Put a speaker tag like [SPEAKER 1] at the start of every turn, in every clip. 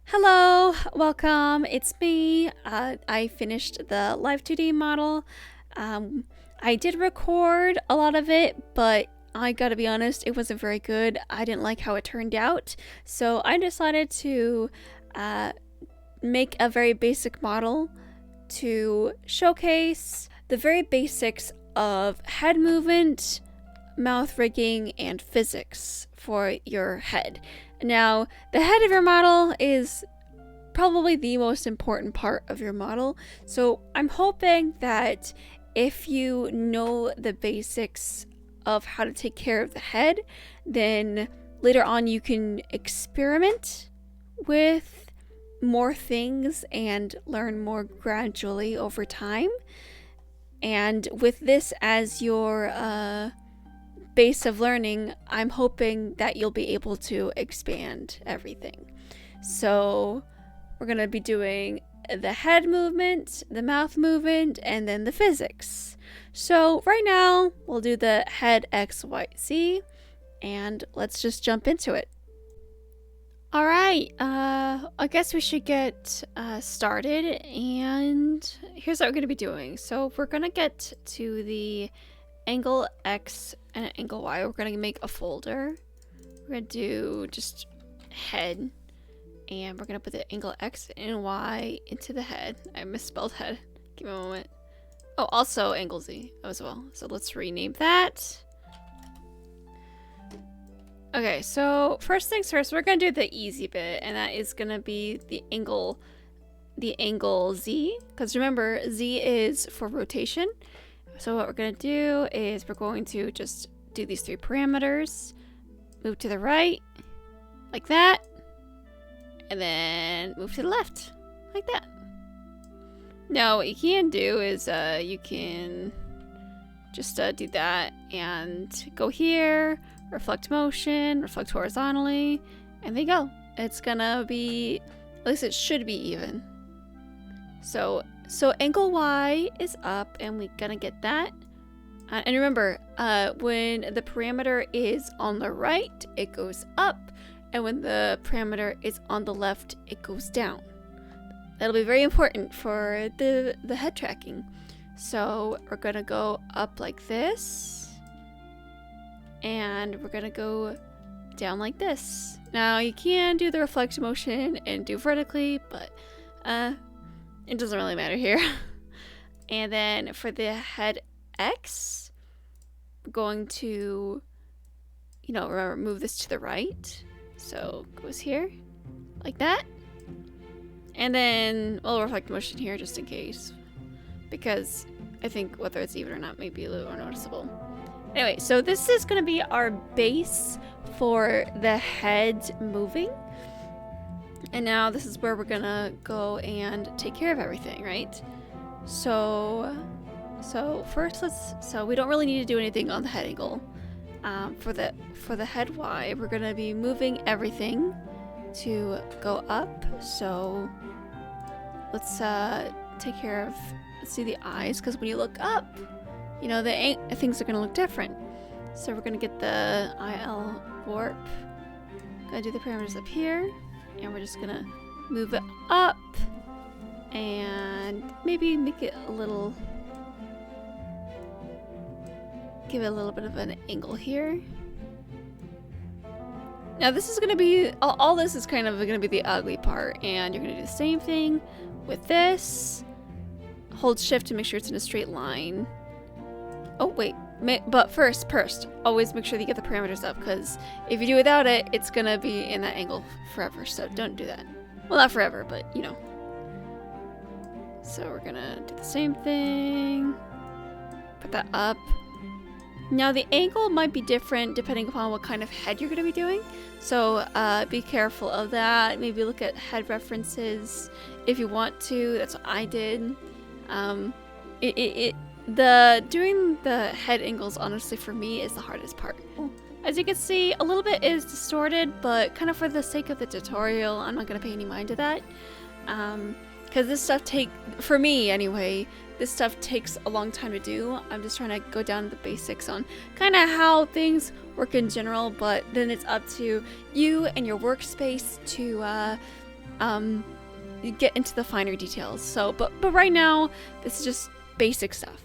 [SPEAKER 1] Hello, welcome. It's me. I finished the Live2D model. I did record a lot of it, but I gotta be honest, it wasn't very good. I didn't like how it turned out, so I decided to make a very basic model to showcase the very basics of head movement, mouth rigging, and physics for your head. Now, the head of your model is probably the most important part of your model, so I'm hoping that if you know the basics of how to take care of the head, then later on you can experiment with more things and learn more gradually over time. And with this as your base of learning, I'm hoping that you'll be able to expand everything. So we're going to be doing the head movement, the mouth movement, and then the physics. So right now we'll do the head X, Y, Z, and let's just jump into it. All right, I guess we should get started, and here's what we're going to be doing. So we're going to get to the angle X and angle Y. We're going to make a folder. We're going to do just head, and we're going to put the angle X and Y into the head. I misspelled head. Give me a moment. Oh, also angle Z as well. So let's rename that. Okay, so first things first, we're going to do the easy bit, and that is going to be the angle Z, because remember, Z is for rotation. So what we're going to do is we're going to just do these three parameters, move to the right, like that, and then move to the left, like that. Now what you can do is you can just do that and go here, reflect motion, reflect horizontally, and there you go. It's going to be, at least it should be even. So angle Y is up, and we're gonna get that. And remember, when the parameter is on the right, it goes up, and when the parameter is on the left, it goes down. That'll be very important for the head tracking. So we're gonna go up like this, and we're gonna go down like this. Now you can do the reflect motion and do vertically, but it doesn't really matter here. And then for the head X, we're going to, remember, move this to the right. So it goes here, like that. And then we'll reflect motion here just in case, because I think whether it's even or not may be a little more noticeable. Anyway, so this is going to be our base for the head moving. And now this is where we're gonna go and take care of everything, right? So first so we don't really need to do anything on the head angle. For the head Y, we're gonna be moving everything to go up. So let's take care of, let's do the eyes, because when you look up, the things are gonna look different. So we're gonna get the IL warp. Gonna do the parameters up here. And we're just gonna move it up and maybe make it give it a little bit of an angle here. Now this is gonna be, all this is kind of gonna be the ugly part, and you're gonna do the same thing with this. Hold shift to make sure it's in a straight line. Oh wait, but first, always make sure that you get the parameters up, because if you do without it, it's gonna be in that angle forever, so don't do that. Well, not forever, but So we're gonna do the same thing. Put that up. Now the angle might be different depending upon what kind of head you're gonna be doing, so be careful of that. Maybe look at head references if you want to. That's what I did. Doing the head angles, honestly, for me, is the hardest part. As you can see, a little bit is distorted, but kind of for the sake of the tutorial, I'm not going to pay any mind to that. Because this stuff for me anyway, this stuff takes a long time to do. I'm just trying to go down to the basics on kind of how things work in general, but then it's up to you and your workspace to you get into the finer details. So, but right now, this is just basic stuff.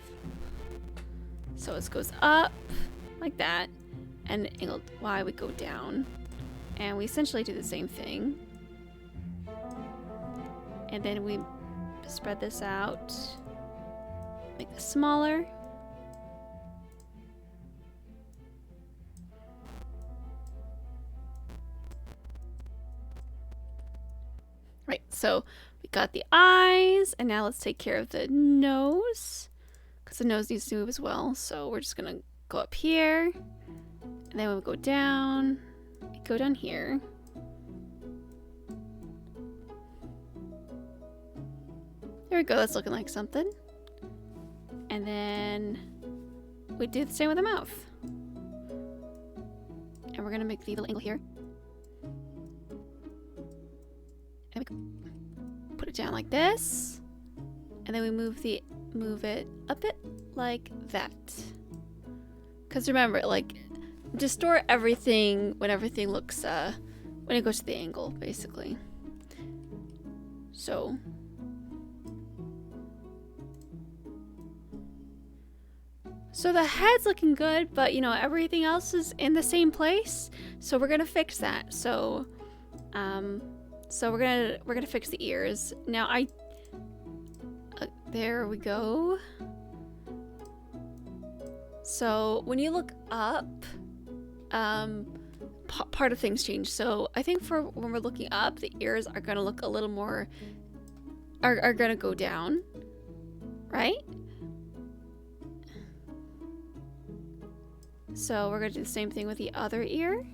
[SPEAKER 1] So it goes up like that, and angled Y would go down, and we essentially do the same thing. And then we spread this out, make this smaller. Right, so we got the eyes, and now let's take care of the nose, because the nose needs to move as well. So we're just gonna go up here, and then we'll go down here. There we go, that's looking like something. And then we do the same with the mouth. And we're gonna make the little angle here. And we put it down like this. And then we move it a bit like that. Because remember, like, distort everything when everything looks, when it goes to the angle, basically. So the head's looking good, but you know, everything else is in the same place. So we're gonna fix that. So we're gonna fix the ears. Now there we go. So when you look up, part of things change. So I think for when we're looking up, the ears are gonna look a little more, are gonna go down, right? So we're gonna do the same thing with the other ear.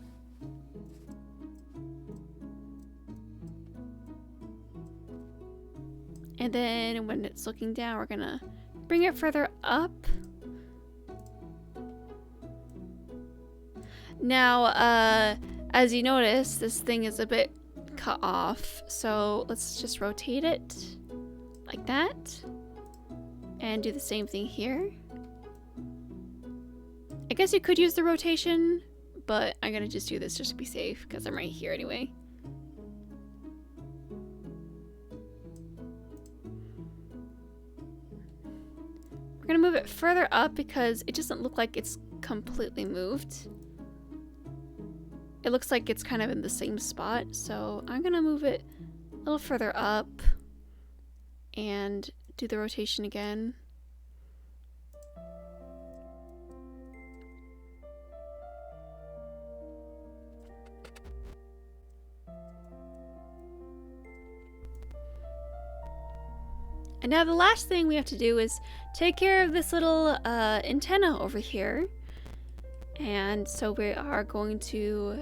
[SPEAKER 1] And then when it's looking down, we're gonna bring it further up. Now, as you notice, this thing is a bit cut off. So let's just rotate it like that. And do the same thing here. I guess you could use the rotation, but I'm gonna just do this just to be safe because I'm right here anyway. We're gonna move it further up because it doesn't look like it's completely moved. It looks like it's kind of in the same spot, so I'm gonna move it a little further up and do the rotation again. And now the last thing we have to do is take care of this little antenna over here. And so we are going to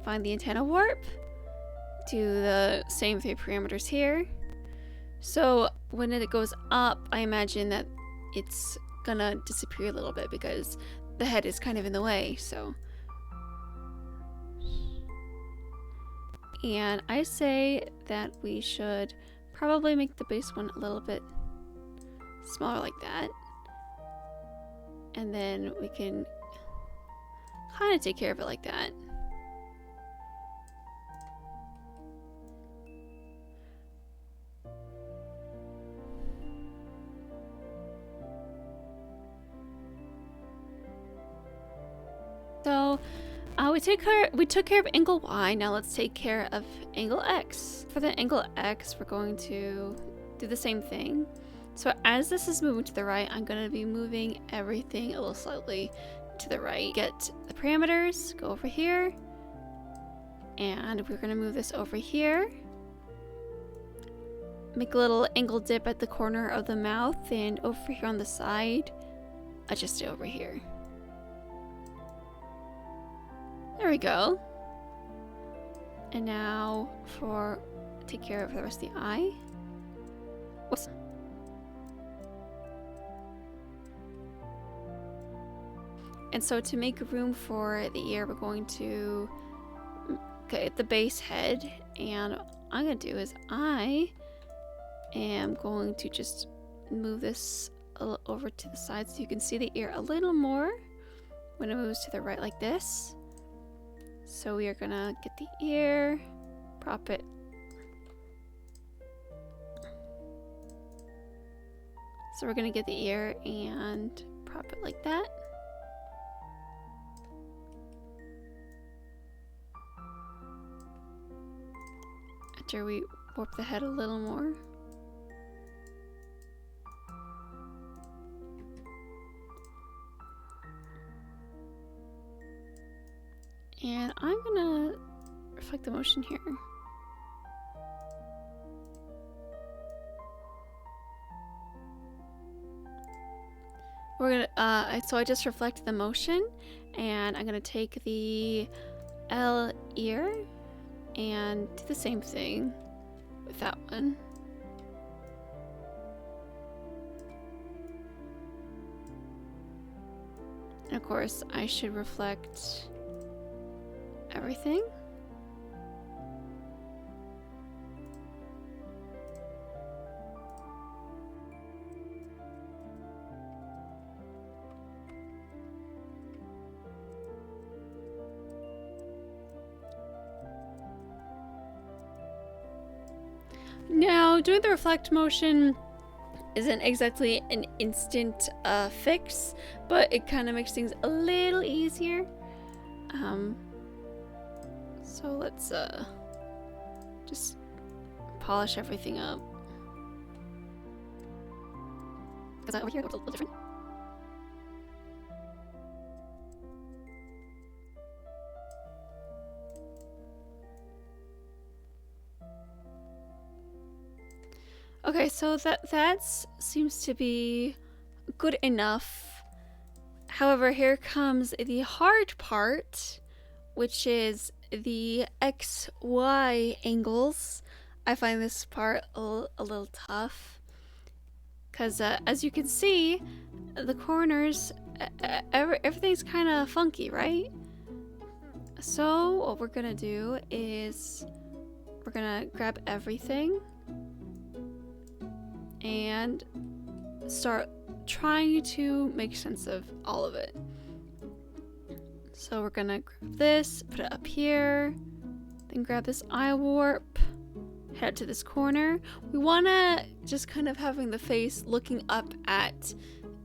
[SPEAKER 1] find the antenna warp, do the same 3 parameters here. So when it goes up, I imagine that it's gonna disappear a little bit because the head is kind of in the way. So, and I say that we should probably make the base one a little bit smaller like that. And then we can kind of take care of it like that. So we took care of angle Y. Now let's take care of angle X. For the angle X, we're going to do the same thing. So as this is moving to the right, I'm going to be moving everything a little slightly to the right. Get the parameters, go over here, and we're going to move this over here. Make a little angle dip at the corner of the mouth, and over here on the side, adjust it over here. There we go. And now take care of the rest of the eye. Whoops. And so to make room for the ear, we're going to get the base head, and what I'm going to do is I am going to just move this a little over to the side so you can see the ear a little more when it moves to the right like this. So we are gonna get the ear, prop it. So we're gonna get the ear and prop it like that. After we warp the head a little more. And I'm gonna reflect the motion here. We're gonna, so I just reflect the motion, and I'm gonna take the L ear and do the same thing with that one. And of course, I should reflect everything. Now, doing the reflect motion isn't exactly an instant fix, but it kind of makes things a little easier. So let's just polish everything up. Because over here it looks a little different. Okay, so that seems to be good enough. However, here comes the hard part, which is the XY angles. I find this part a little tough because as you can see, the corners, everything's kind of funky, right? So what we're gonna do is we're gonna grab everything and start trying to make sense of all of it. So we're gonna grab this, put it up here, then grab this eye warp, head to this corner. We wanna just kind of having the face looking up at,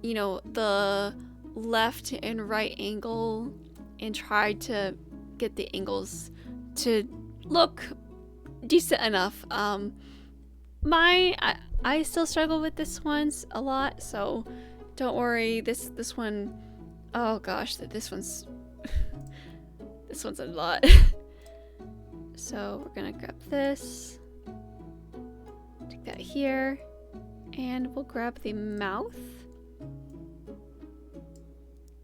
[SPEAKER 1] you know, the left and right angle and try to get the angles to look decent enough. I still struggle with this one a lot, so don't worry. This one, oh gosh, this one's this one's a lot. So we're gonna grab this, take that here, and we'll grab the mouth.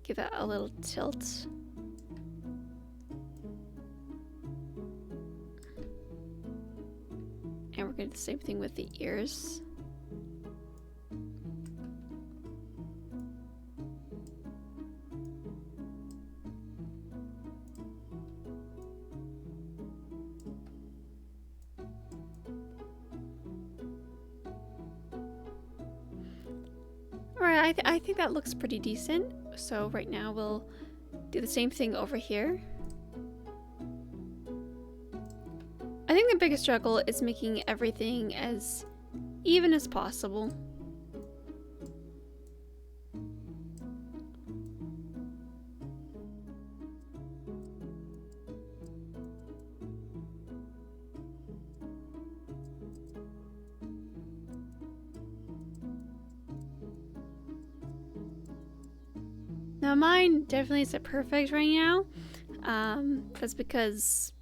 [SPEAKER 1] Give that a little tilt. And we're gonna do the same thing with the ears. Alright, I think that looks pretty decent. So right now we'll do the same thing over here. I think the biggest struggle is making everything as even as possible. Now mine definitely isn't perfect right now. That's because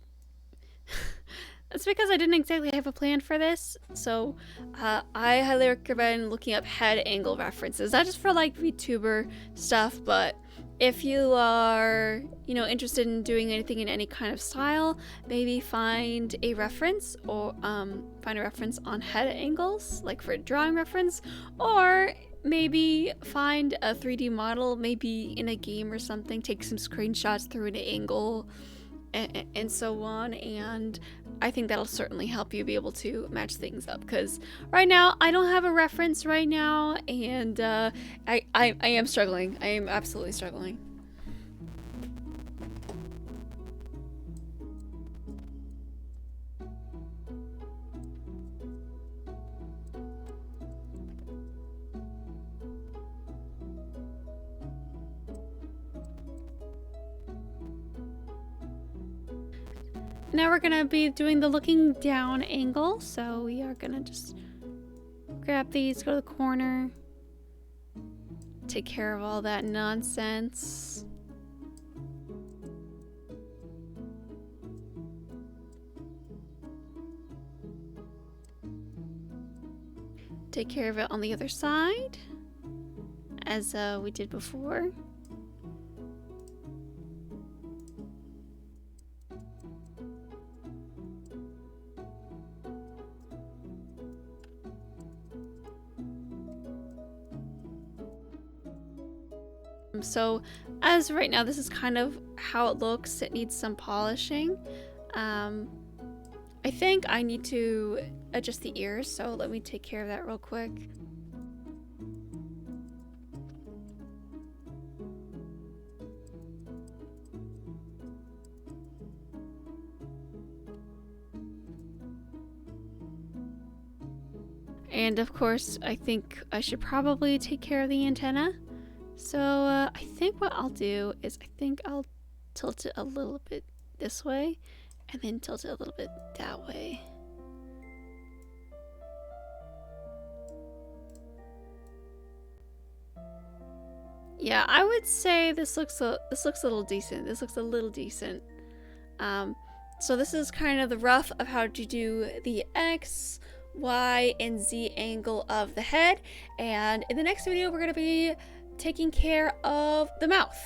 [SPEAKER 1] I didn't exactly have a plan for this. So I highly recommend looking up head angle references, not just for like VTuber stuff, but if you are, you know, interested in doing anything in any kind of style, maybe find a reference or find a reference on head angles, like for a drawing reference, or maybe find a 3D model, maybe in a game or something, take some screenshots through an angle and so on, and I think that'll certainly help you be able to match things up, because right now I don't have a reference right now, and I am struggling. I am absolutely struggling. now we're gonna be doing the looking down angle. So we are gonna just grab these, go to the corner, take care of all that nonsense. Take care of it on the other side, as we did before. So as right now, this is kind of how it looks. It needs some polishing. I think I need to adjust the ears, so let me take care of that real quick. And of course, I think I should probably take care of the antenna. So I think what I'll do is I think I'll tilt it a little bit this way and then tilt it a little bit that way. Yeah, I would say this looks a little decent. This looks a little decent. So this is kind of the rough of how to do the X, Y, and Z angle of the head. And in the next video, we're going to be taking care of the mouth.